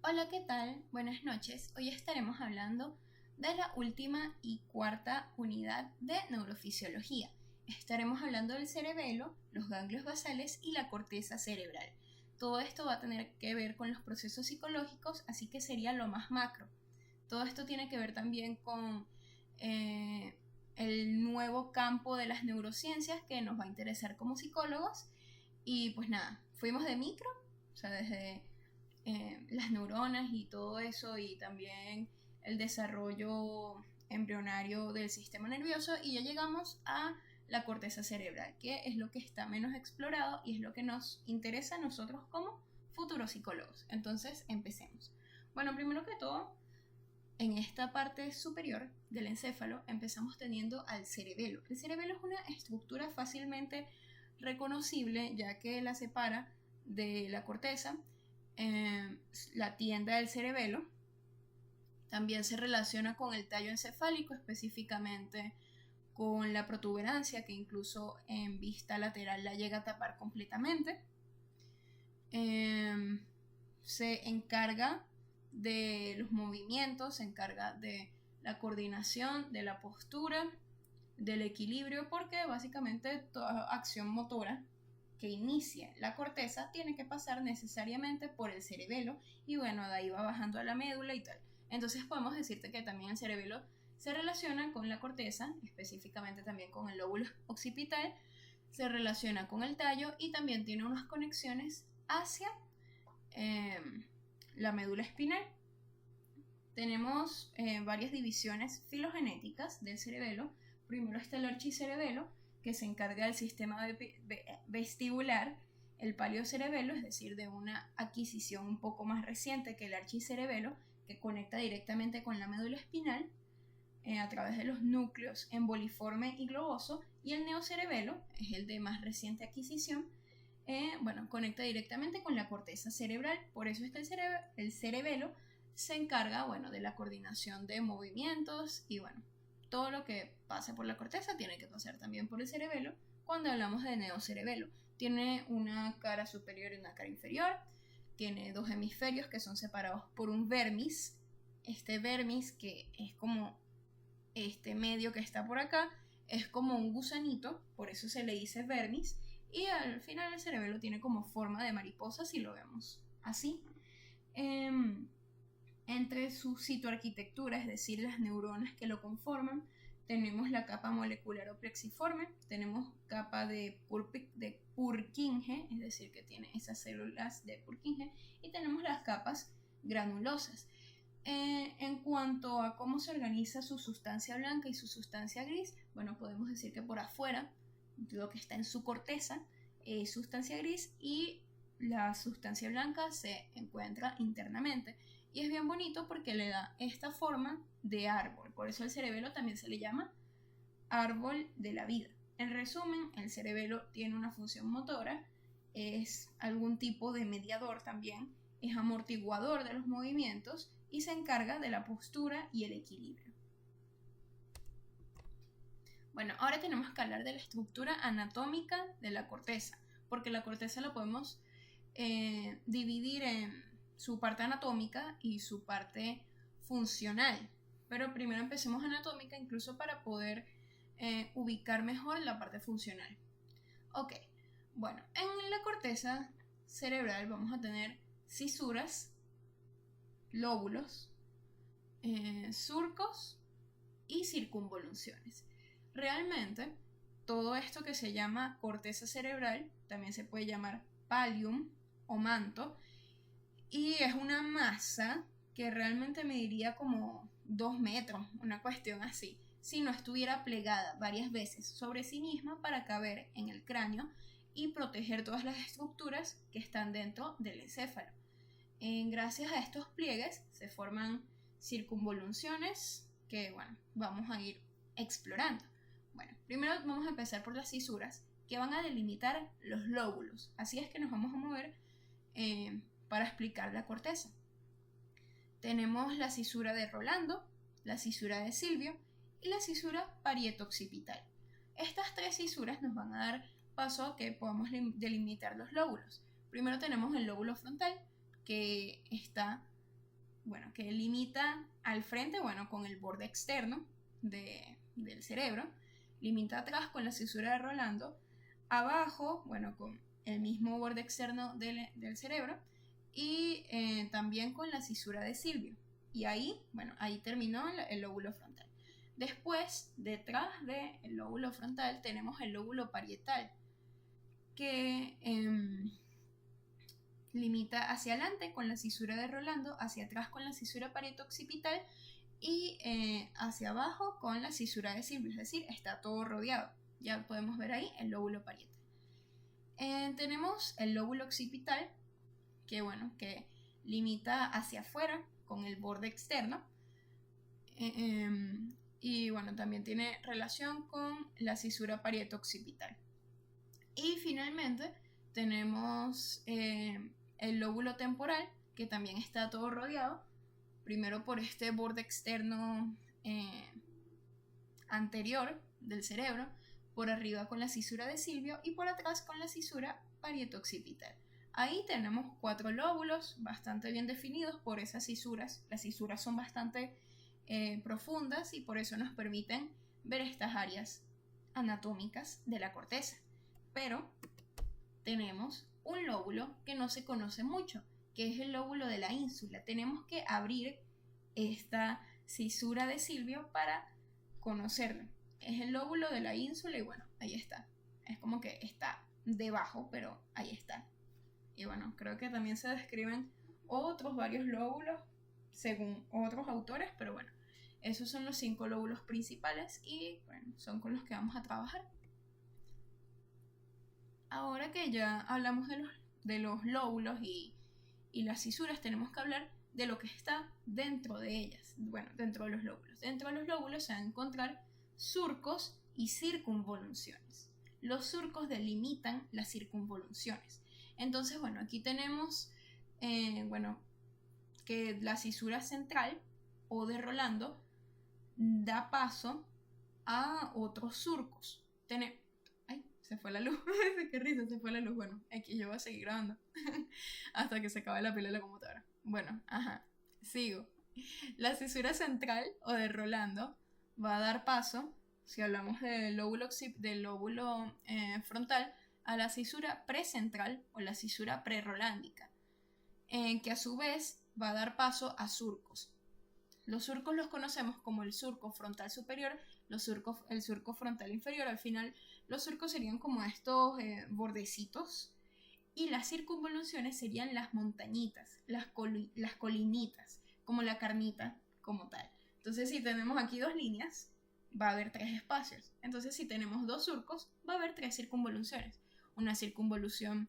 Hola, ¿qué tal? Buenas noches. Hoy estaremos hablando de la última y cuarta unidad de neurofisiología. Estaremos hablando del cerebelo, los ganglios basales y la corteza cerebral. Todo esto va a tener que ver con los procesos psicológicos, así que sería lo más macro. Todo esto tiene que ver también con el nuevo campo de las neurociencias que nos va a interesar como psicólogos. Y pues nada, fuimos de micro, o sea, desde las neuronas y todo eso, y también el desarrollo embrionario del sistema nervioso, y ya llegamos a la corteza cerebral, que es lo que está menos explorado y es lo que nos interesa a nosotros como futuros psicólogos. Entonces, empecemos. Bueno, primero que todo, en esta parte superior del encéfalo empezamos teniendo al cerebelo. El cerebelo es una estructura fácilmente reconocible, ya que la separa de la corteza la tienda del cerebelo. También se relaciona con el tallo encefálico, específicamente con la protuberancia, que incluso en vista lateral la llega a tapar completamente. Se encarga de los movimientos, se encarga de la coordinación, de la postura, del equilibrio, porque básicamente toda acción motora que inicie la corteza tiene que pasar necesariamente por el cerebelo, y bueno, de ahí va bajando a la médula y tal. Entonces podemos decirte que también el cerebelo se relaciona con la corteza, específicamente también con el lóbulo occipital, se relaciona con el tallo y también tiene unas conexiones hacia la médula espinal. Tenemos varias divisiones filogenéticas del cerebelo. Primero está el archicerebelo, que se encarga del sistema vestibular, el paleocerebelo, es decir, de una adquisición un poco más reciente que el archicerebelo, que conecta directamente con la médula espinal a través de los núcleos emboliforme y globoso, y el neocerebelo es el de más reciente adquisición, conecta directamente con la corteza cerebral. Por eso es que el cerebelo se encarga, de la coordinación de movimientos y todo lo que pase por la corteza tiene que pasar también por el cerebelo cuando hablamos de neocerebelo. Tiene una cara superior y una cara inferior, tiene dos hemisferios que son separados por un vermis. Este vermis, que es como este medio que está por acá, es como un gusanito, por eso se le dice vermis, y al final el cerebelo tiene como forma de mariposa, si lo vemos así. Entre su citoarquitectura, es decir, las neuronas que lo conforman, tenemos la capa molecular o plexiforme, tenemos capa de Purkinje, es decir, que tiene esas células de Purkinje, y tenemos las capas granulosas. En cuanto a cómo se organiza su sustancia blanca y su sustancia gris, podemos decir que por afuera, lo que está en su corteza es sustancia gris, y la sustancia blanca se encuentra internamente. Y es bien bonito porque le da esta forma de árbol. Por eso el cerebelo también se le llama árbol de la vida. En resumen, el cerebelo tiene una función motora, es algún tipo de mediador también, es amortiguador de los movimientos y se encarga de la postura y el equilibrio. Bueno, ahora tenemos que hablar de la estructura anatómica de la corteza, porque la corteza la podemos dividir en su parte anatómica y su parte funcional. Pero primero empecemos anatómica, incluso para poder ubicar mejor la parte funcional. Ok, en la corteza cerebral vamos a tener cisuras, lóbulos, surcos y circunvoluciones. Realmente, todo esto que se llama corteza cerebral también se puede llamar pallium o manto, y es una masa que realmente mediría como 2 metros, una cuestión así, si no estuviera plegada varias veces sobre sí misma para caber en el cráneo y proteger todas las estructuras que están dentro del encéfalo. Gracias a estos pliegues se forman circunvoluciones que vamos a ir explorando. Primero vamos a empezar por las cisuras, que van a delimitar los lóbulos. Así es que nos vamos a mover para explicar la corteza. Tenemos la cisura de Rolando, la cisura de Silvio y la cisura parieto-occipital. Estas 3 cisuras nos van a dar paso a que podamos delimitar los lóbulos. Primero tenemos el lóbulo frontal, que está bueno, que limita al frente, bueno, con el borde externo del cerebro, limita atrás con la cisura de Rolando, abajo, bueno, con el mismo borde externo del cerebro, y también con la cisura de Silvio. Y ahí, bueno, ahí terminó el lóbulo frontal. Después, detrás del lóbulo frontal, tenemos el lóbulo parietal, que limita hacia adelante con la cisura de Rolando, hacia atrás con la cisura parieto-occipital y hacia abajo con la cisura de Silvio, es decir, está todo rodeado. Ya podemos ver ahí el lóbulo parietal. Tenemos el lóbulo occipital, que bueno, que limita hacia afuera con el borde externo. Y bueno, también tiene relación con la cisura parieto-occipital. Y finalmente tenemos el lóbulo temporal, que también está todo rodeado, primero por este borde externo anterior del cerebro, por arriba con la cisura de Silvio y por atrás con la cisura parieto-occipital. Ahí tenemos 4 lóbulos bastante bien definidos por esas cisuras. Las cisuras son bastante profundas y por eso nos permiten ver estas áreas anatómicas de la corteza. Pero tenemos un lóbulo que no se conoce mucho, que es el lóbulo de la ínsula. Tenemos que abrir esta cisura de Silvio para conocerlo. Es el lóbulo de la ínsula y bueno, ahí está. Es como que está debajo, pero ahí está. Y bueno, creo que también se describen otros varios lóbulos según otros autores, pero bueno, esos son los 5 lóbulos principales y bueno, son con los que vamos a trabajar. Ahora que ya hablamos de los lóbulos y las cisuras, tenemos que hablar de lo que está dentro de ellas. Bueno, dentro de los lóbulos. Dentro de los lóbulos se van a encontrar surcos y circunvoluciones. Los surcos delimitan las circunvoluciones. Entonces, bueno, aquí tenemos, que la cisura central o de Rolando da paso a otros surcos. Ay, se fue la luz. Qué risa, se fue la luz. Bueno, aquí yo voy a seguir grabando hasta que se acabe la pila de la computadora. Bueno, sigo. La cisura central o de Rolando va a dar paso, si hablamos del lóbulo frontal, a la cisura precentral o la cisura prerolándica, que a su vez va a dar paso a surcos. Los surcos los conocemos como el surco frontal superior, el surco frontal inferior. Al final, los surcos serían como estos bordecitos, y las circunvoluciones serían las montañitas, las colinitas, como la carnita como tal. Entonces, si tenemos aquí 2 líneas, va a haber 3 espacios. Entonces, si tenemos 2 surcos, va a haber 3 circunvoluciones. Una circunvolución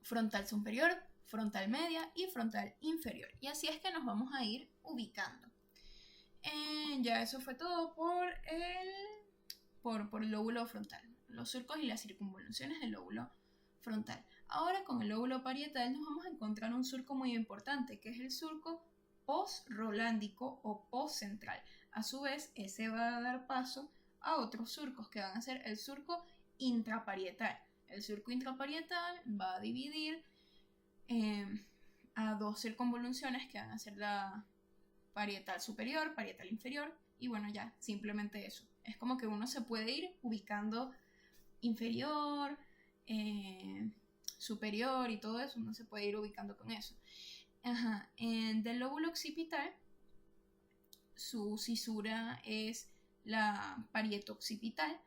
frontal superior, frontal media y frontal inferior. Y así es que nos vamos a ir ubicando. Ya eso fue todo por el lóbulo frontal. Los surcos y las circunvoluciones del lóbulo frontal. Ahora con el lóbulo parietal nos vamos a encontrar un surco muy importante, que es el surco postrolándico o postcentral. A su vez, ese va a dar paso a otros surcos que van a ser el surco intraparietal. El surco intraparietal va a dividir a 2 circunvoluciones que van a ser la parietal superior, parietal inferior, y bueno, ya, simplemente eso. Es como que uno se puede ir ubicando inferior, superior y todo eso, uno se puede ir ubicando con eso. Del lóbulo occipital, su cisura es la parieto-occipital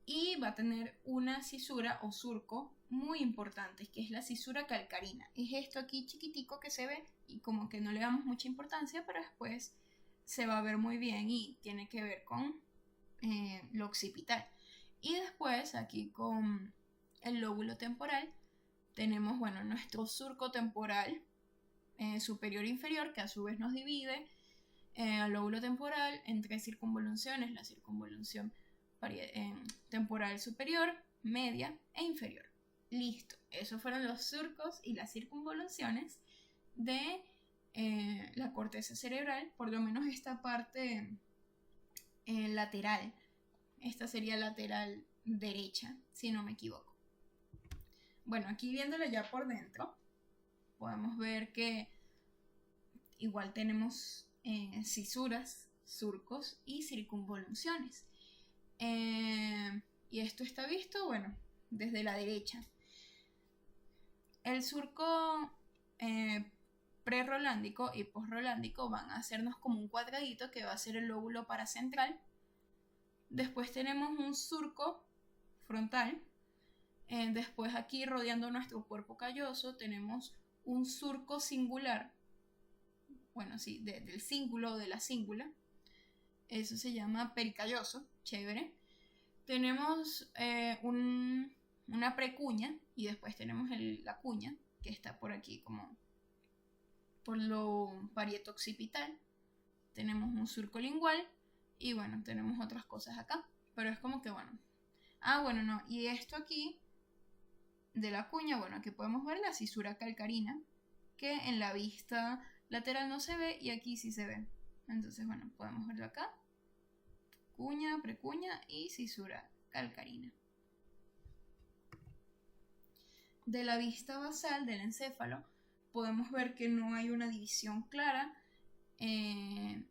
y va a tener una cisura o surco muy importante, que es la cisura calcarina. Es esto aquí chiquitico que se ve y como que no le damos mucha importancia, pero después se va a ver muy bien y tiene que ver con lo occipital. Y después aquí con el lóbulo temporal tenemos, bueno, nuestro surco temporal superior e inferior, que a su vez nos divide al lóbulo temporal en 3 circunvoluciones: la circunvolución temporal superior, media e inferior. Listo, esos fueron los surcos y las circunvoluciones de la corteza cerebral, por lo menos esta parte lateral. Esta sería lateral derecha, si no me equivoco. Bueno, aquí viéndolo ya por dentro, podemos ver que igual tenemos cisuras, surcos y circunvoluciones. Y esto está visto, bueno, desde la derecha. El surco prerolándico y posrolándico van a hacernos como un cuadradito que va a ser el lóbulo paracentral. Después tenemos un surco frontal. Después aquí rodeando nuestro cuerpo calloso tenemos un surco singular. Bueno, sí, del cíngulo o de la cíngula. Eso se llama pericalloso, chévere. Tenemos una precuña y después tenemos la cuña, que está por aquí como por lo parietoccipital. Tenemos un surco lingual y bueno, tenemos otras cosas acá, pero es como que bueno. Bueno, no, y esto aquí de la cuña, bueno, aquí podemos ver la cisura calcarina, que en la vista lateral no se ve y aquí sí se ve. Entonces, bueno, podemos verlo acá. Cuña, precuña y cisura calcarina. De la vista basal del encéfalo podemos ver que no hay una división clara entre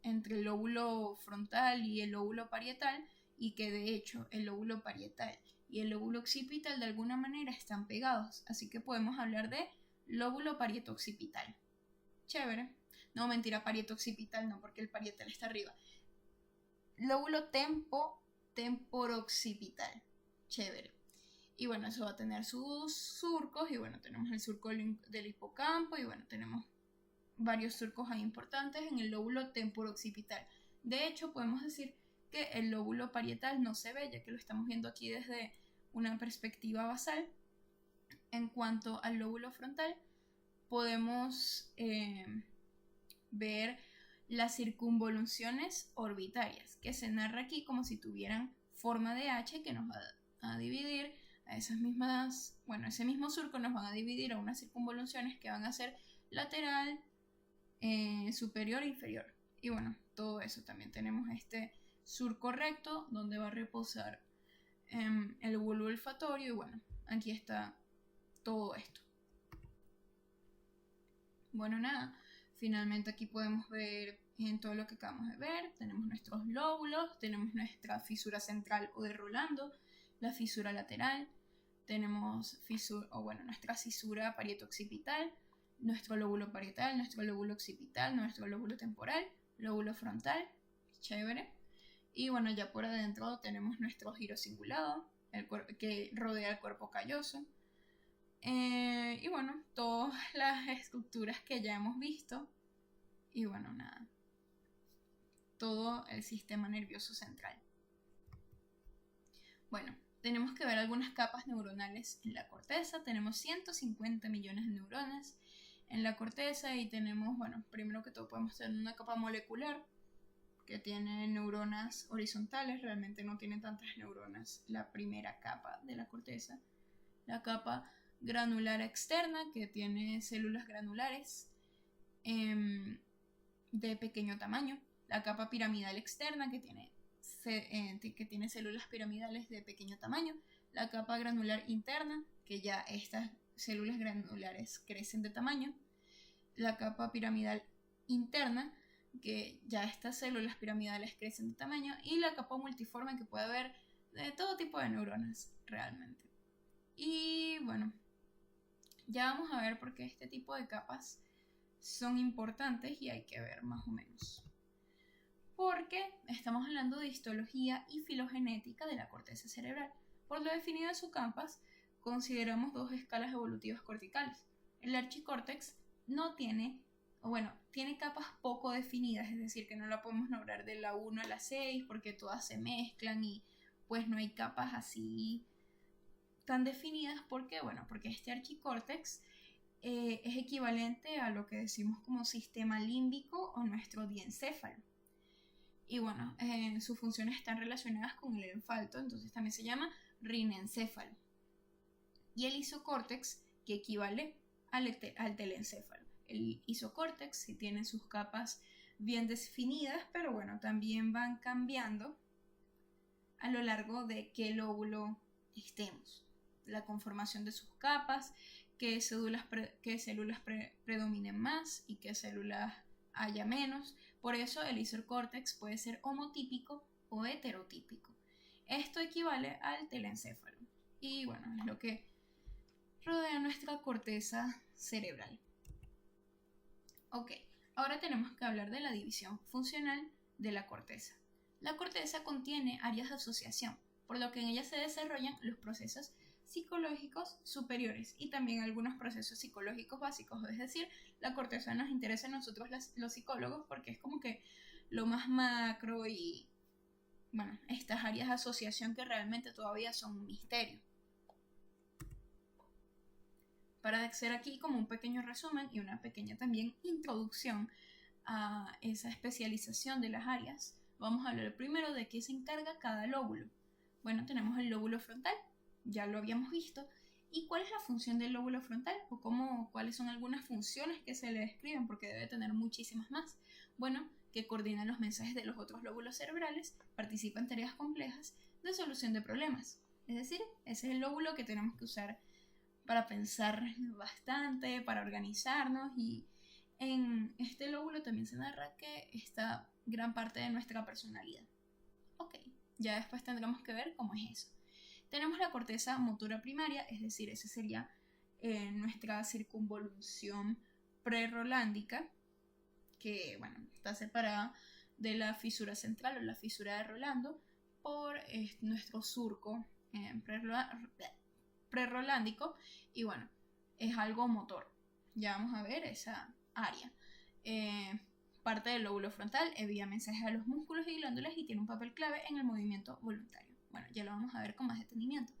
el lóbulo frontal y el lóbulo parietal, y que de hecho el lóbulo parietal y el lóbulo occipital de alguna manera están pegados, así que podemos hablar de lóbulo parietoccipital. Chévere. No, mentira, parietoccipital no, porque el parietal está arriba. Lóbulo temporoccipital. Chévere. Y bueno, eso va a tener sus surcos, y bueno, tenemos el surco del hipocampo, y bueno, tenemos varios surcos ahí importantes en el lóbulo temporoccipital. De hecho, podemos decir que el lóbulo parietal no se ve, ya que lo estamos viendo aquí desde una perspectiva basal. En cuanto al lóbulo frontal, podemos ver las circunvoluciones orbitarias, que se narra aquí como si tuvieran forma de H, que nos va a dividir a esas mismas, bueno, ese mismo surco nos van a dividir a unas circunvoluciones que van a ser lateral, superior e inferior. Y bueno, todo eso. También tenemos este surco recto donde va a reposar el bulbo olfatorio, y bueno, aquí está todo esto. Bueno, nada, finalmente aquí podemos ver en todo lo que acabamos de ver. Tenemos nuestros lóbulos, tenemos nuestra fisura central o de Rolando, la fisura lateral, tenemos nuestra cisura parietoccipital, nuestro lóbulo parietal, nuestro lóbulo occipital, nuestro lóbulo temporal, lóbulo frontal, chévere. Y bueno, ya por adentro tenemos nuestro giro cingulado, que rodea el cuerpo calloso. Y bueno, todas las estructuras que ya hemos visto. Y bueno, nada. Todo el sistema nervioso central. Bueno, tenemos que ver algunas capas neuronales en la corteza. Tenemos 150 millones de neuronas en la corteza, y tenemos, bueno, primero que todo podemos tener una capa molecular que tiene neuronas horizontales. Realmente no tiene tantas neuronas la primera capa de la corteza. La capa granular externa, que tiene células granulares de pequeño tamaño. La capa piramidal externa, que tiene células piramidales de pequeño tamaño. La capa granular interna, que ya estas células granulares crecen de tamaño. La capa piramidal interna, que ya estas células piramidales crecen de tamaño. Y la capa multiforme, que puede haber de todo tipo de neuronas realmente. Y bueno, ya vamos a ver por qué este tipo de capas son importantes y hay que ver más o menos. Porque estamos hablando de histología y filogenética de la corteza cerebral. Por lo definido de sus capas, consideramos dos escalas evolutivas corticales. El archicórtex tiene capas poco definidas, es decir, que no la podemos nombrar de la 1 a la 6 porque todas se mezclan y pues no hay capas así tan definidas. ¿Por qué? Bueno, porque este archicórtex es equivalente a lo que decimos como sistema límbico o nuestro diencéfalo. Y bueno, sus funciones están relacionadas con el elenfalto, entonces también se llama rinencéfalo. Y el isocórtex, que equivale al telencéfalo. El isocórtex sí tiene sus capas bien definidas, pero bueno, también van cambiando a lo largo de qué lóbulo estemos. La conformación de sus capas, qué células predominen más y qué células haya menos. Por eso el isocórtex puede ser homotípico o heterotípico. Esto equivale al telencéfalo. Y bueno, es lo que rodea nuestra corteza cerebral. Ok, ahora tenemos que hablar de la división funcional de la corteza. La corteza contiene áreas de asociación, por lo que en ella se desarrollan los procesos psicológicos superiores y también algunos procesos psicológicos básicos. Es decir, la corteza nos interesa a nosotros los psicólogos porque es como que lo más macro y, bueno, estas áreas de asociación que realmente todavía son un misterio. Para hacer aquí como un pequeño resumen y una pequeña también introducción a esa especialización de las áreas, vamos a hablar primero de qué se encarga cada lóbulo. Bueno, tenemos el lóbulo frontal, ya lo habíamos visto. ¿Y cuál es la función del lóbulo frontal? ¿O cuáles son algunas funciones que se le describen? Porque debe tener muchísimas más. Bueno, que coordina los mensajes de los otros lóbulos cerebrales, participa en tareas complejas de solución de problemas. Es decir, ese es el lóbulo que tenemos que usar para pensar bastante, para organizarnos, y en este lóbulo también se narra que está gran parte de nuestra personalidad. Ok, ya después tendremos que ver cómo es eso. Tenemos la corteza motora primaria, es decir, esa sería nuestra circunvolución prerolándica, que bueno, está separada de la fisura central o la fisura de Rolando por nuestro surco prerolándico, y bueno, es algo motor. Ya vamos a ver esa área. Parte del lóbulo frontal envía mensajes a los músculos y glándulas y tiene un papel clave en el movimiento voluntario. Bueno, ya lo vamos a ver con más detenimiento.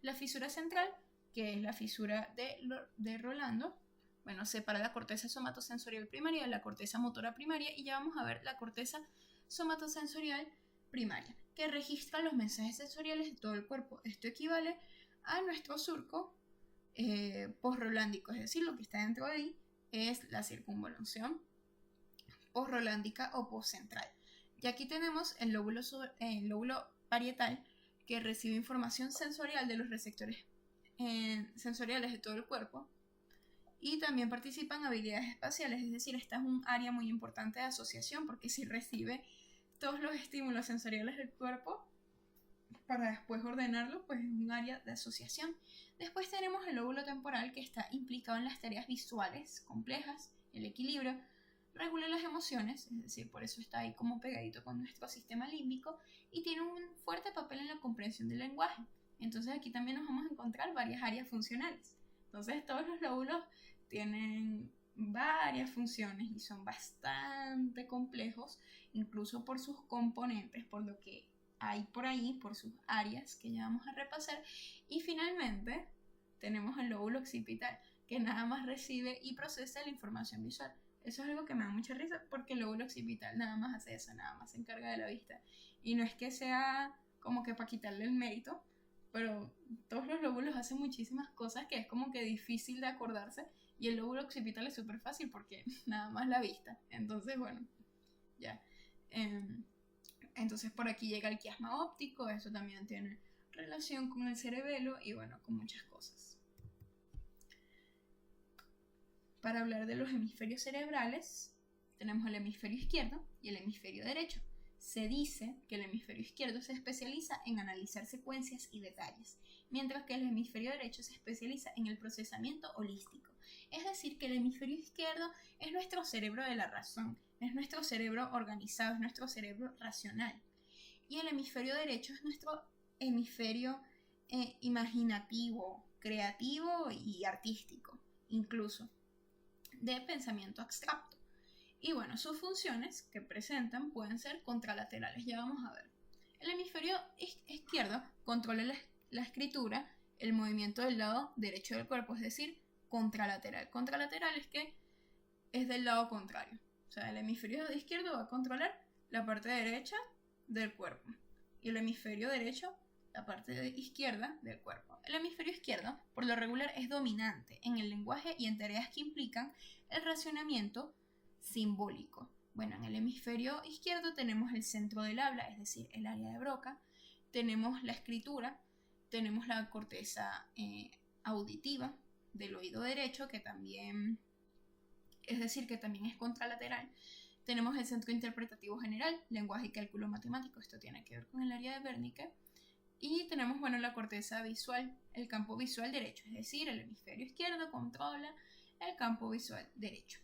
La fisura central, que es la fisura de Rolando, bueno, separa la corteza somatosensorial primaria de la corteza motora primaria, y ya vamos a ver la corteza somatosensorial primaria, que registra los mensajes sensoriales de todo el cuerpo. Esto equivale a nuestro surco posrolándico, es decir, lo que está dentro de ahí es la circunvolución posrolándica o postcentral. Y aquí tenemos el lóbulo parietal, que recibe información sensorial de los receptores sensoriales de todo el cuerpo, y también participan habilidades espaciales, es decir, esta es un área muy importante de asociación porque si recibe todos los estímulos sensoriales del cuerpo para después ordenarlo, pues es un área de asociación. Después tenemos el lóbulo temporal, que está implicado en las tareas visuales complejas, el equilibrio, regula las emociones, es decir, por eso está ahí como pegadito con nuestro sistema límbico, y tiene un fuerte papel en la comprensión del lenguaje. Entonces aquí también nos vamos a encontrar varias áreas funcionales. Entonces todos los lóbulos tienen varias funciones y son bastante complejos, incluso por sus componentes, por lo que hay por ahí, por sus áreas que ya vamos a repasar. Y finalmente tenemos el lóbulo occipital, que nada más recibe y procesa la información visual. Eso es algo que me da mucha risa porque el lóbulo occipital nada más hace eso, nada más se encarga de la vista. Y no es que sea como que para quitarle el mérito, pero todos los lóbulos hacen muchísimas cosas que es como que difícil de acordarse, y el lóbulo occipital es súper fácil porque nada más la vista. Entonces, bueno, ya. Entonces por aquí llega el quiasma óptico, eso también tiene relación con el cerebelo y bueno, con muchas cosas. Para hablar de los hemisferios cerebrales, tenemos el hemisferio izquierdo y el hemisferio derecho. Se dice que el hemisferio izquierdo se especializa en analizar secuencias y detalles, mientras que el hemisferio derecho se especializa en el procesamiento holístico. Es decir, que el hemisferio izquierdo es nuestro cerebro de la razón, es nuestro cerebro organizado, es nuestro cerebro racional. Y el hemisferio derecho es nuestro hemisferio imaginativo, creativo y artístico, incluso de pensamiento abstracto. Y bueno, sus funciones que presentan pueden ser contralaterales, ya vamos a ver. El hemisferio izquierdo controla la escritura, el movimiento del lado derecho del cuerpo, es decir, contralateral. Contralateral es que es del lado contrario. O sea, el hemisferio izquierdo va a controlar la parte derecha del cuerpo y el hemisferio derecho la parte izquierda del cuerpo. El hemisferio izquierdo, por lo regular, es dominante en el lenguaje y en tareas que implican el racionamiento simbólico. Bueno, en el hemisferio izquierdo tenemos el centro del habla, es decir, el área de Broca, tenemos la escritura, tenemos la corteza auditiva, del oído derecho, que también, es decir, que también es contralateral, tenemos el centro interpretativo general, lenguaje y cálculo matemático, esto tiene que ver con el área de Wernicke. Y tenemos, bueno, la corteza visual, el campo visual derecho, es decir, el hemisferio izquierdo controla el campo visual derecho.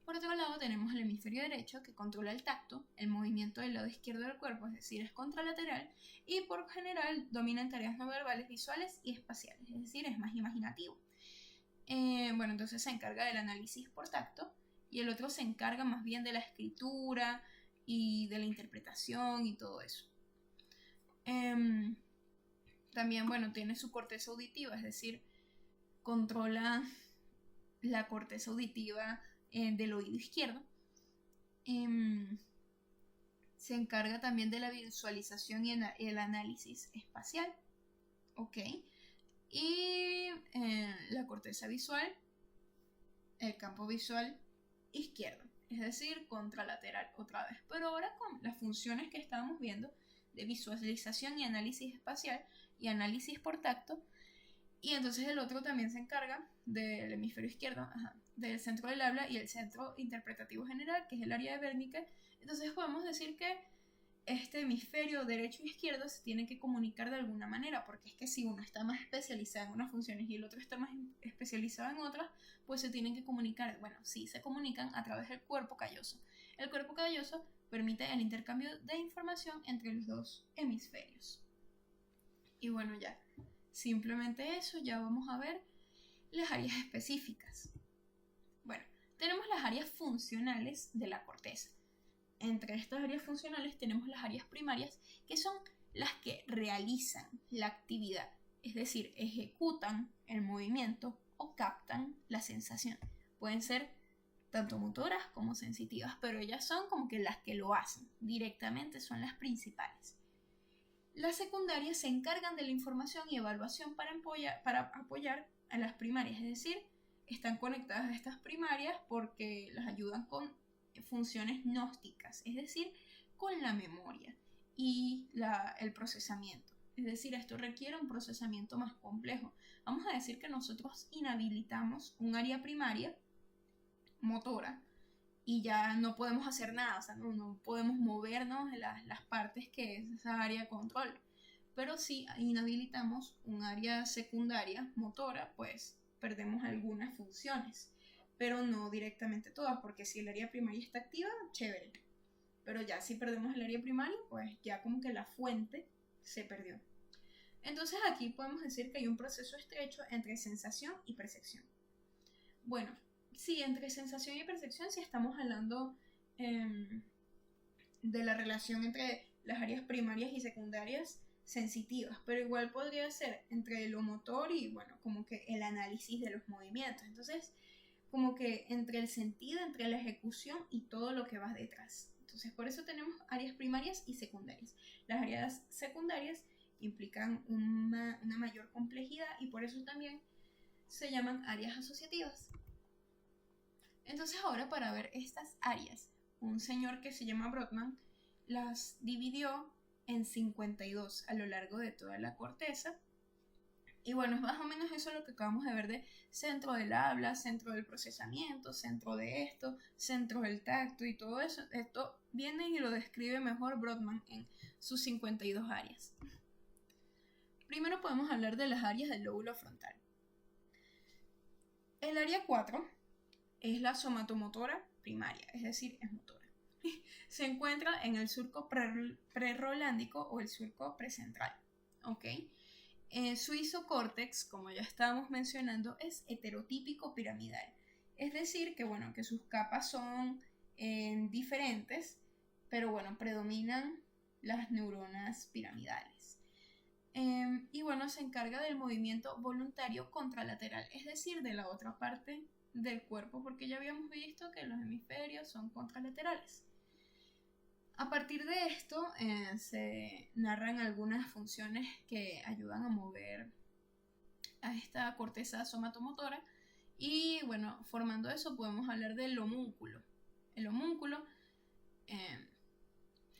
Por otro lado tenemos el hemisferio derecho que controla el tacto, el movimiento del lado izquierdo del cuerpo, es decir, es contralateral, y por general domina en tareas no verbales, visuales y espaciales, es decir, es más imaginativo. Bueno, entonces se encarga del análisis por tacto y el otro se encarga más bien de la escritura y de la interpretación y todo eso. También, bueno, tiene su corteza auditiva, es decir, controla la corteza auditiva del oído izquierdo. Se encarga también de la visualización y el análisis espacial. Ok. Y la corteza visual, el campo visual izquierdo, es decir, contralateral otra vez. Pero ahora con las funciones que estábamos viendo de visualización y análisis espacial y análisis por tacto. Y entonces el otro también se encarga del hemisferio izquierdo, del centro del habla y el centro interpretativo general, que es el área de Wernicke. Entonces podemos decir que este hemisferio derecho e izquierdo se tienen que comunicar de alguna manera, porque es que si uno está más especializado en unas funciones y el otro está más especializado en otras, pues se tienen que comunicar. Bueno, sí, se comunican a través del cuerpo calloso. El cuerpo calloso permite el intercambio de información entre los dos hemisferios. Y bueno, ya. Simplemente eso, ya vamos a ver las áreas específicas. Bueno, tenemos las áreas funcionales de la corteza. Entre estas áreas funcionales tenemos las áreas primarias, que son las que realizan la actividad, es decir, ejecutan el movimiento o captan la sensación. Pueden ser tanto motoras como sensitivas, pero ellas son como que las que lo hacen directamente, son las principales. Las secundarias se encargan de la información y evaluación para apoyar a las primarias, es decir, están conectadas a estas primarias porque las ayudan con funciones gnósticas, es decir, con la memoria y el procesamiento. Es decir, esto requiere un procesamiento más complejo. Vamos a decir que nosotros inhabilitamos un área primaria motora y ya no podemos hacer nada, o sea, no podemos movernos de las partes que es esa área control. Pero si inhabilitamos un área secundaria motora, pues perdemos algunas funciones, pero no directamente todas, porque si el área primaria está activa, chévere. Pero ya si perdemos el área primaria, pues ya como que la fuente se perdió. Entonces aquí podemos decir que hay un proceso estrecho entre sensación y percepción. Bueno, sí, entre sensación y percepción sí estamos hablando de la relación entre las áreas primarias y secundarias sensitivas, pero igual podría ser entre lo motor y, bueno, como que el análisis de los movimientos. Entonces, como que entre el sentido, entre la ejecución y todo lo que va detrás. Entonces, por eso tenemos áreas primarias y secundarias. Las áreas secundarias implican una mayor complejidad y por eso también se llaman áreas asociativas. Entonces ahora para ver estas áreas, un señor que se llama Brodmann las dividió en 52 a lo largo de toda la corteza. Y bueno, es más o menos eso lo que acabamos de ver de centro del habla, centro del procesamiento, centro de esto, centro del tacto y todo eso. Esto viene y lo describe mejor Brodmann en sus 52 áreas. Primero podemos hablar de las áreas del lóbulo frontal. El área 4 es la somatomotora primaria, es decir, es motora. Se encuentra en el surco prerolándico o el surco precentral. ¿Ok? Su isocórtex, como ya estábamos mencionando, es heterotípico piramidal. Es decir, que, bueno, que sus capas son diferentes, pero bueno, predominan las neuronas piramidales. Y bueno, se encarga del movimiento voluntario contralateral, es decir, de la otra parte del cuerpo, porque ya habíamos visto que los hemisferios son contralaterales. A partir de esto se narran algunas funciones que ayudan a mover a esta corteza somatomotora y bueno, formando eso podemos hablar del homúnculo. El homúnculo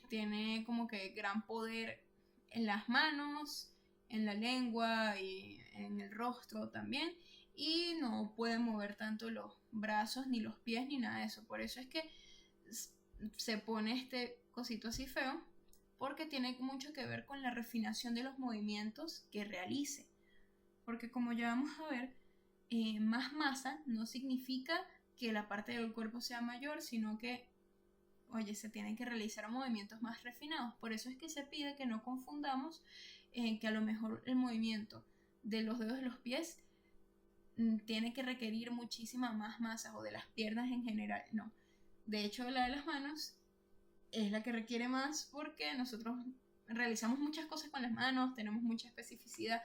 tiene como que gran poder en las manos, en la lengua y en el rostro también. y no puede mover tanto los brazos, ni los pies, ni nada de eso. Por eso es que se pone este cosito así feo, porque tiene mucho que ver con la refinación de los movimientos que realice. Porque como ya vamos a ver, más masa no significa que la parte del cuerpo sea mayor, sino que, oye, se tienen que realizar movimientos más refinados. Por eso es que se pide que no confundamos que a lo mejor el movimiento de los dedos de los pies tiene que requerir muchísima más masa, o de las piernas en general, no. De hecho, la de las manos es la que requiere más, porque nosotros realizamos muchas cosas con las manos, tenemos mucha especificidad,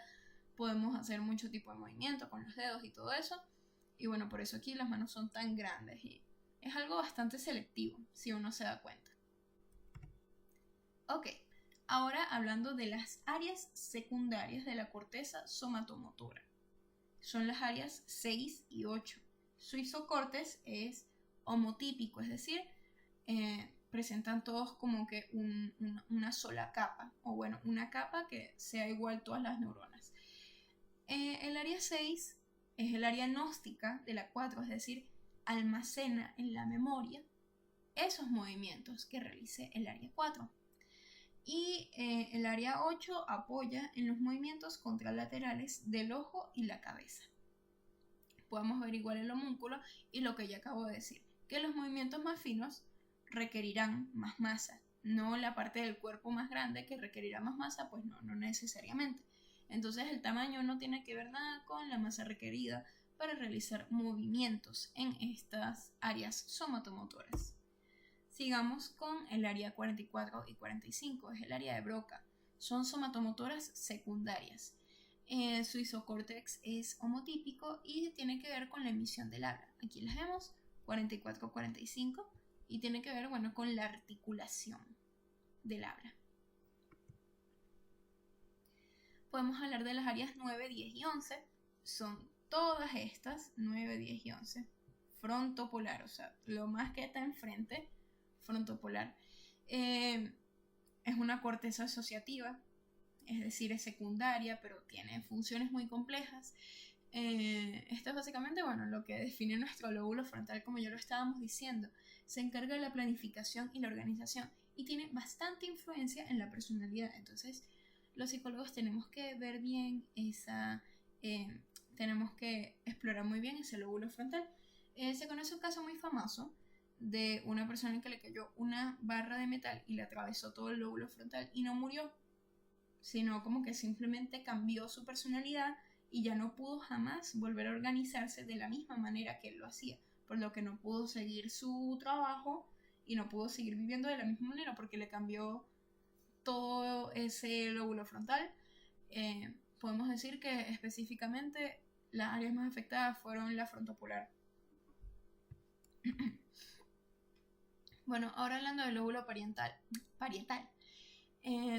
podemos hacer mucho tipo de movimiento con los dedos y todo eso. Y bueno, por eso aquí las manos son tan grandes y es algo bastante selectivo, si uno se da cuenta. Ok, ahora hablando de las áreas secundarias de la corteza somatomotora. Son las áreas 6 y 8. Su isocortes es homotípico, es decir, presentan todos como que una sola capa, o bueno, una capa que sea igual a todas las neuronas. El área 6 es el área gnóstica de la 4, es decir, almacena en la memoria esos movimientos que realice el área 4. Y el área 8 apoya en los movimientos contralaterales del ojo y la cabeza. Podemos ver igual el homúnculo y lo que ya acabo de decir, que los movimientos más finos requerirán más masa, no la parte del cuerpo más grande que requerirá más masa, pues no necesariamente. Entonces el tamaño no tiene que ver nada con la masa requerida para realizar movimientos en estas áreas somatomotoras. Sigamos con el área 44 y 45, es el área de Broca. Son somatomotoras secundarias. Su isocórtex es homotípico y tiene que ver con la emisión del habla. Aquí las vemos, 44-45, y tiene que ver, bueno, con la articulación del habla. Podemos hablar de las áreas 9, 10 y 11. Son todas estas, 9, 10 y 11. Frontopolar, o sea, lo más que está enfrente, frontopolar. Es una corteza asociativa, es decir, es secundaria, pero tiene funciones muy complejas. Esto es básicamente, bueno, lo que define nuestro lóbulo frontal, como ya lo estábamos diciendo. Se encarga de la planificación y la organización y tiene bastante influencia en la personalidad. Entonces, los psicólogos tenemos que ver bien tenemos que explorar muy bien ese lóbulo frontal. Se conoce un caso muy famoso de una persona que le cayó una barra de metal y le atravesó todo el lóbulo frontal y no murió, sino como que simplemente cambió su personalidad y ya no pudo jamás volver a organizarse de la misma manera que él lo hacía, por lo que no pudo seguir su trabajo y no pudo seguir viviendo de la misma manera porque le cambió todo ese lóbulo frontal. Podemos decir que específicamente las áreas más afectadas fueron la frontopolar. Bueno, ahora hablando del lóbulo parietal,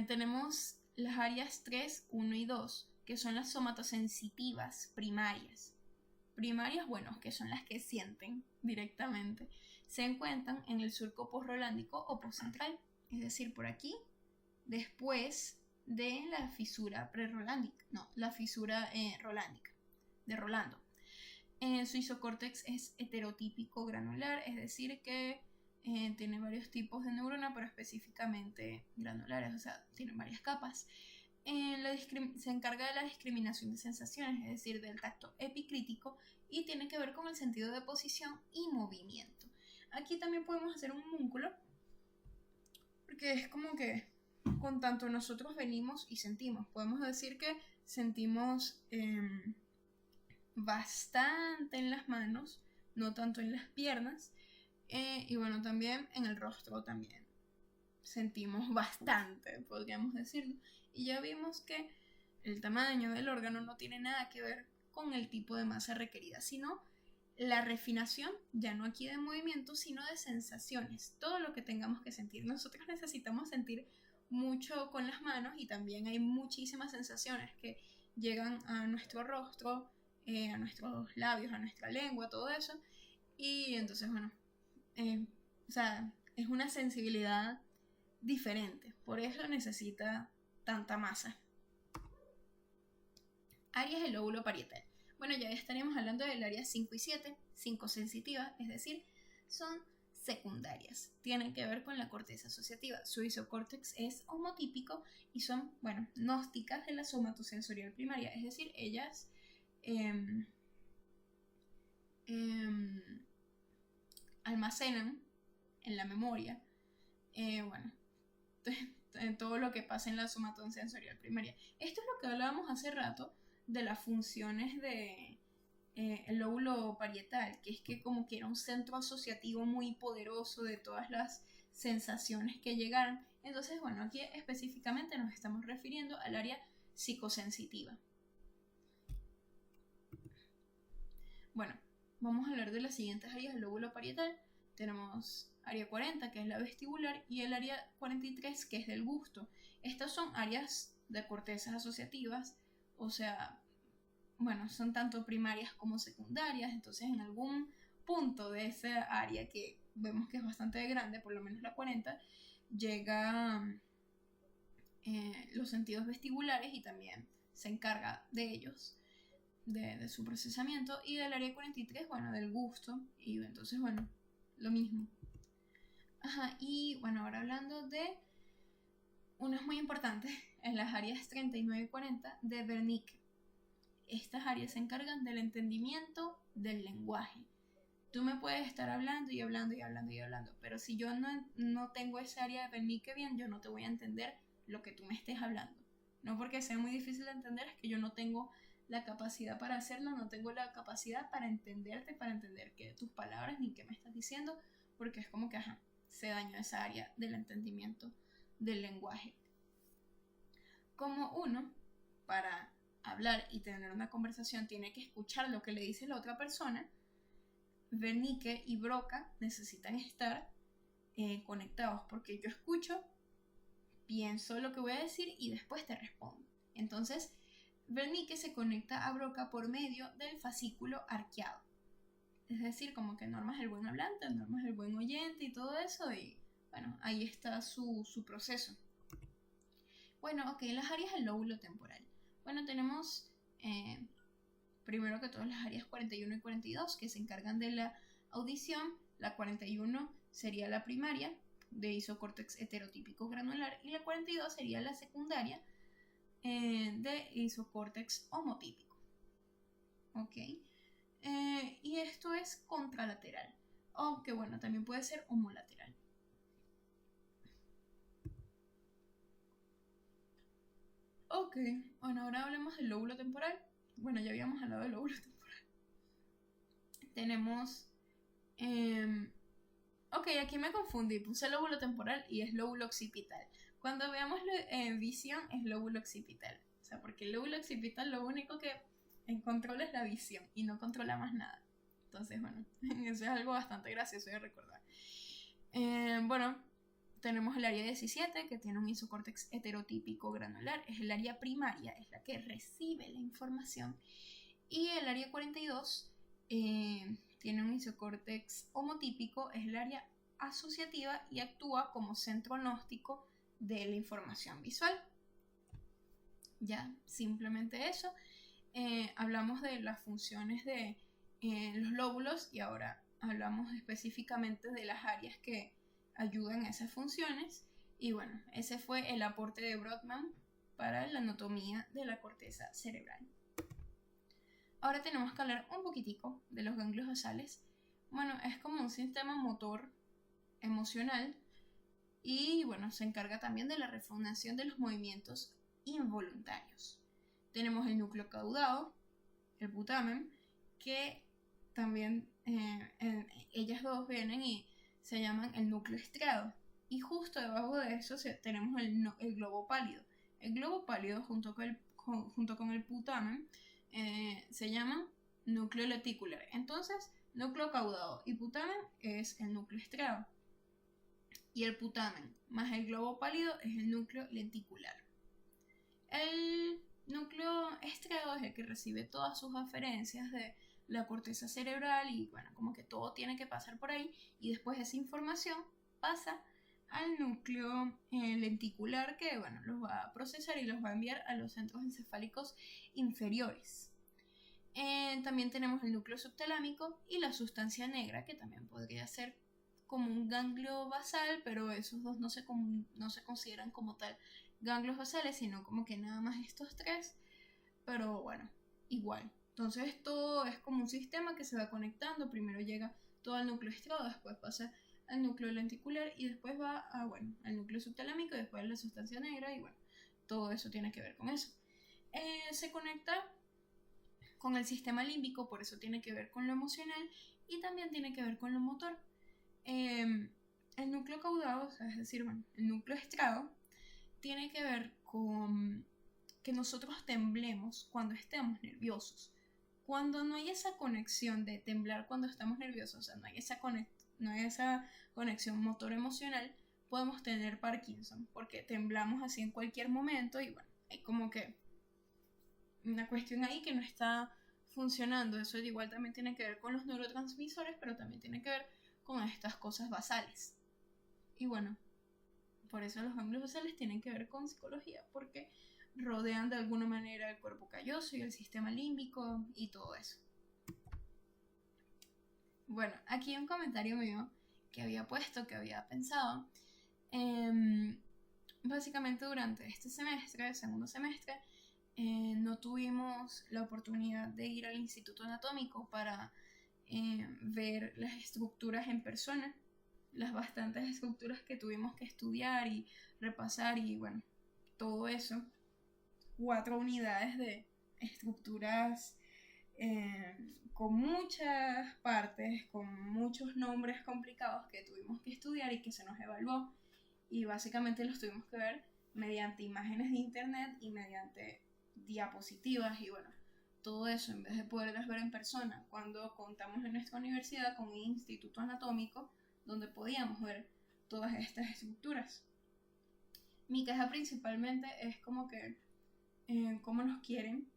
tenemos las áreas 3, 1 y 2, que son las somatosensitivas primarias. Primarias, bueno, que son las que sienten directamente. Se encuentran en el surco postrolándico o postcentral, es decir, por aquí, después de la fisura prerolándica, no, la fisura rolándica, de Rolando. Su isocórtex es heterotípico granular, es decir, que tiene varios tipos de neurona, pero específicamente granulares, o sea, tiene varias capas. Se encarga de la discriminación de sensaciones, es decir, del tacto epicrítico, y tiene que ver con el sentido de posición y movimiento. Aquí también podemos hacer un homúnculo, porque es como que con tanto nosotros venimos y sentimos. Podemos decir que sentimos bastante en las manos, no tanto en las piernas, y bueno, también en el rostro también sentimos bastante, podríamos decirlo. Y ya vimos que el tamaño del órgano no tiene nada que ver con el tipo de masa requerida, sino la refinación, ya no aquí de movimiento, sino de sensaciones, todo lo que tengamos que sentir. Nosotros necesitamos sentir mucho con las manos y también hay muchísimas sensaciones que llegan a nuestro rostro, a nuestros labios, a nuestra lengua, todo eso. Y entonces, bueno, o sea, es una sensibilidad diferente, por eso necesita tanta masa. Áreas del lóbulo parietal. Bueno, ya estaríamos hablando del área 5 y 7, 5 sensitivas, es decir, son secundarias. Tienen que ver con la corteza asociativa. Su isocórtex es homotípico y son, bueno, gnósticas de la somatosensorial primaria, es decir, ellas almacenan en la memoria, bueno, todo lo que pasa en la somatosensorial primaria. Esto es lo que hablábamos hace rato de las funciones de el lóbulo parietal, que es que como que era un centro asociativo muy poderoso de todas las sensaciones que llegaran. Entonces, bueno, aquí específicamente nos estamos refiriendo al área psicosensitiva. Bueno, vamos a hablar de las siguientes áreas del lóbulo parietal. Tenemos área 40, que es la vestibular, y el área 43, que es del gusto. Estas son áreas de cortezas asociativas, o sea, bueno, son tanto primarias como secundarias. Entonces en algún punto de esa área, que vemos que es bastante grande, por lo menos la 40, llega los sentidos vestibulares y también se encarga de ellos, de su procesamiento. Y del área 43, bueno, del gusto, y entonces, bueno, lo mismo. Ajá, y bueno, ahora hablando de unos muy importantes, en las áreas 39 y 40 de Wernicke. Estas áreas se encargan del entendimiento del lenguaje. Tú me puedes estar hablando y hablando y hablando y hablando, pero si yo no tengo esa área de Wernicke bien, yo no te voy a entender lo que tú me estés hablando. No porque sea muy difícil de entender, es que yo no tengo la capacidad para hacerlo, no tengo la capacidad para entenderte, para entender que tus palabras ni qué me estás diciendo, porque es como que, se dañó esa área del entendimiento del lenguaje. Como uno, para hablar y tener una conversación, tiene que escuchar lo que le dice la otra persona, Wernicke y Broca necesitan estar conectados, porque yo escucho, pienso lo que voy a decir y después te respondo. Entonces, Wernicke se conecta a Broca por medio del fascículo arqueado. Es decir, como que Norma es el buen hablante, Norma es el buen oyente y todo eso, y bueno, ahí está su proceso. Bueno, ok, las áreas del lóbulo temporal. Bueno, tenemos primero que todo las áreas 41 y 42 que se encargan de la audición. La 41 sería la primaria, de isocórtex heterotípico granular, y la 42 sería la secundaria, de isocórtex homotípico. Ok, y esto es contralateral, aunque bueno, también puede ser homolateral. Ok, bueno, ahora hablemos del lóbulo temporal. Bueno, ya habíamos hablado del lóbulo temporal. Tenemos... ok, aquí me confundí. Puse lóbulo temporal y es lóbulo occipital. Cuando veamos visión, es lóbulo occipital. O sea, porque el lóbulo occipital lo único que controla es la visión y no controla más nada. Entonces, bueno, eso es algo bastante gracioso de recordar. Bueno, tenemos el área 17, que tiene un isocórtex heterotípico granular. Es el área primaria, es la que recibe la información. Y el área 42 tiene un isocórtex homotípico, es el área asociativa y actúa como centro gnóstico de la información visual. Ya, simplemente eso. Hablamos de las funciones de los lóbulos y ahora hablamos específicamente de las áreas que ayudan a esas funciones. Y bueno, ese fue el aporte de Brodmann para la anatomía de la corteza cerebral. Ahora tenemos que hablar un poquitico de los ganglios basales. Bueno, es como un sistema motor emocional y bueno, se encarga también de la refrigeración de los movimientos involuntarios. Tenemos el núcleo caudado, el putamen, que también ellas dos vienen y se llaman el núcleo estriado. Y justo debajo de eso tenemos el globo pálido. El globo pálido junto con el putamen se llaman núcleo lenticular. Entonces, núcleo caudado y putamen es el núcleo estriado. Y el putamen más el globo pálido es el núcleo lenticular. El núcleo estriado es el que recibe todas sus aferencias de la corteza cerebral y bueno, como que todo tiene que pasar por ahí y después esa información pasa al núcleo lenticular que bueno, los va a procesar y los va a enviar a los centros encefálicos inferiores. También tenemos el núcleo subtalámico y la sustancia negra, que también podría ser como un ganglio basal, pero esos dos no se consideran como tal ganglios basales, sino como que nada más estos tres, pero bueno, igual. Entonces todo es como un sistema que se va conectando, primero llega todo al núcleo estriado, después pasa al núcleo lenticular y después va al núcleo subtalámico y después a la sustancia negra y bueno, todo eso tiene que ver con eso. Se conecta con el sistema límbico, por eso tiene que ver con lo emocional y también tiene que ver con lo motor. El núcleo caudado, es decir, bueno, el núcleo estriado, tiene que ver con que nosotros temblemos cuando estemos nerviosos. Cuando no hay esa conexión de temblar cuando estamos nerviosos, o sea, no hay esa conexión motor-emocional, podemos tener Parkinson, porque temblamos así en cualquier momento y bueno, hay como que una cuestión ahí que no está funcionando. Eso igual también tiene que ver con los neurotransmisores, pero también tiene que ver con estas cosas basales. Y bueno, por eso los ganglios basales tienen que ver con psicología, porque rodean de alguna manera el cuerpo calloso y el sistema límbico y todo eso. Bueno, aquí un comentario mío que había puesto, que había pensado. Básicamente durante este semestre, segundo semestre, no tuvimos la oportunidad de ir al Instituto Anatómico para ver las estructuras en persona, las bastantes estructuras que tuvimos que estudiar y repasar y bueno, todo eso. 4 unidades de estructuras con muchas partes, con muchos nombres complicados que tuvimos que estudiar y que se nos evaluó y básicamente los tuvimos que ver mediante imágenes de internet y mediante diapositivas y bueno, todo eso en vez de poderlas ver en persona, cuando contamos en nuestra universidad con un instituto anatómico donde podíamos ver todas estas estructuras. Mi queja principalmente es como que cómo nos quieren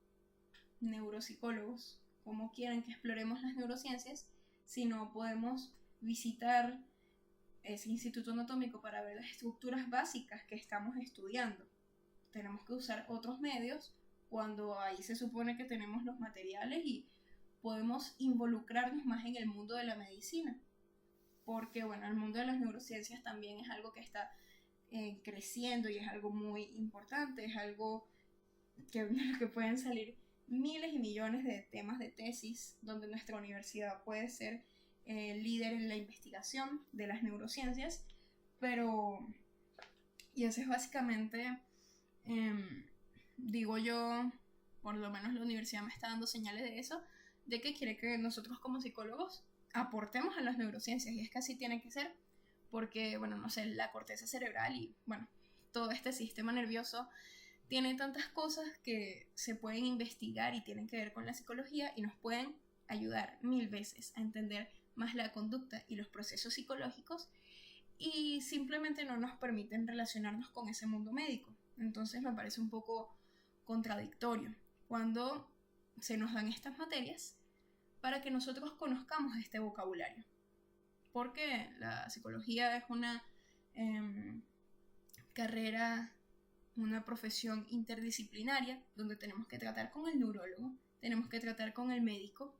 neuropsicólogos, cómo quieren que exploremos las neurociencias si no podemos visitar ese instituto anatómico para ver las estructuras básicas que estamos estudiando. Tenemos que usar otros medios cuando ahí se supone que tenemos los materiales y podemos involucrarnos más en el mundo de la medicina. Porque bueno, el mundo de las neurociencias también es algo que está creciendo y es algo muy importante, es algo que pueden salir miles y millones de temas de tesis donde nuestra universidad puede ser líder en la investigación de las neurociencias, pero y eso es básicamente digo yo, por lo menos la universidad me está dando señales de eso, de que quiere que nosotros como psicólogos aportemos a las neurociencias y es que así tiene que ser porque, bueno, no sé, la corteza cerebral y, bueno, todo este sistema nervioso tiene tantas cosas que se pueden investigar y tienen que ver con la psicología y nos pueden ayudar 1000 veces a entender más la conducta y los procesos psicológicos y simplemente no nos permiten relacionarnos con ese mundo médico. Entonces me parece un poco contradictorio cuando se nos dan estas materias para que nosotros conozcamos este vocabulario. Porque la psicología es una carrera, una profesión interdisciplinaria donde tenemos que tratar con el neurólogo, tenemos que tratar con el médico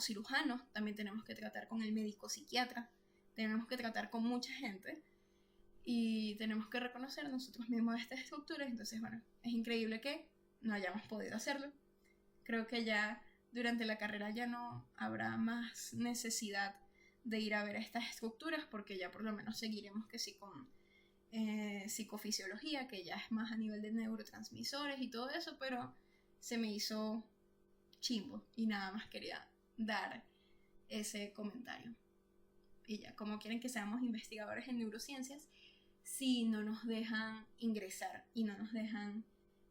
cirujano, también tenemos que tratar con el médico psiquiatra, tenemos que tratar con mucha gente y tenemos que reconocer nosotros mismos estas estructuras. Entonces, bueno, es increíble que no hayamos podido hacerlo. Creo que ya durante la carrera ya no habrá más necesidad de ir a ver estas estructuras porque ya por lo menos seguiremos que sí con psicofisiología, que ya es más a nivel de neurotransmisores y todo eso, pero se me hizo chimbo y nada más quería dar ese comentario. Y ya, como quieren que seamos investigadores en neurociencias si no nos dejan ingresar y no nos dejan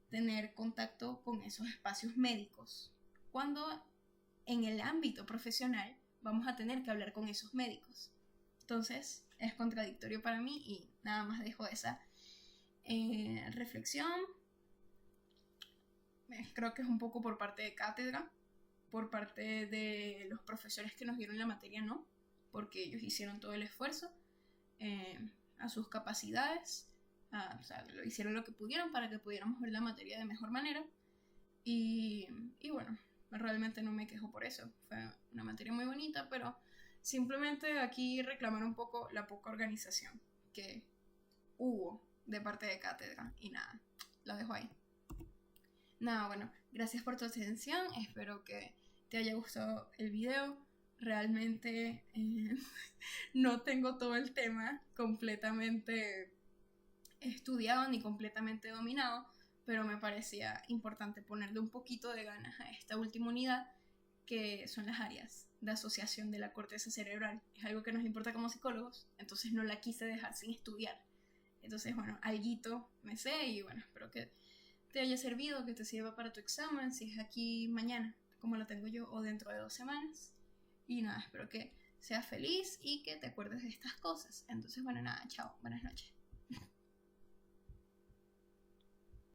tener contacto con esos espacios médicos, cuando en el ámbito profesional vamos a tener que hablar con esos médicos? Entonces es contradictorio para mí y nada más dejo esa reflexión. Creo que es un poco por parte de cátedra, por parte de los profesores que nos dieron la materia, no, porque ellos hicieron todo el esfuerzo a sus capacidades, o sea, lo hicieron lo que pudieron para que pudiéramos ver la materia de mejor manera y bueno, realmente no me quejo por eso. Fue una materia muy bonita, pero simplemente aquí reclamar un poco la poca organización que hubo de parte de cátedra. Y nada, lo dejo ahí. Nada, bueno, gracias por tu atención. Espero que te haya gustado el video. Realmente no tengo todo el tema completamente estudiado ni completamente dominado, pero me parecía importante ponerle un poquito de ganas a esta última unidad, que son las áreas de asociación de la corteza cerebral. Es algo que nos importa como psicólogos, entonces no la quise dejar sin estudiar. Entonces, bueno, alguito me sé y bueno, espero que te haya servido, que te sirva para tu examen, si es aquí mañana, como lo tengo yo, o dentro de 2 semanas. Y nada, espero que seas feliz y que te acuerdes de estas cosas. Entonces, bueno, nada, chao, buenas noches.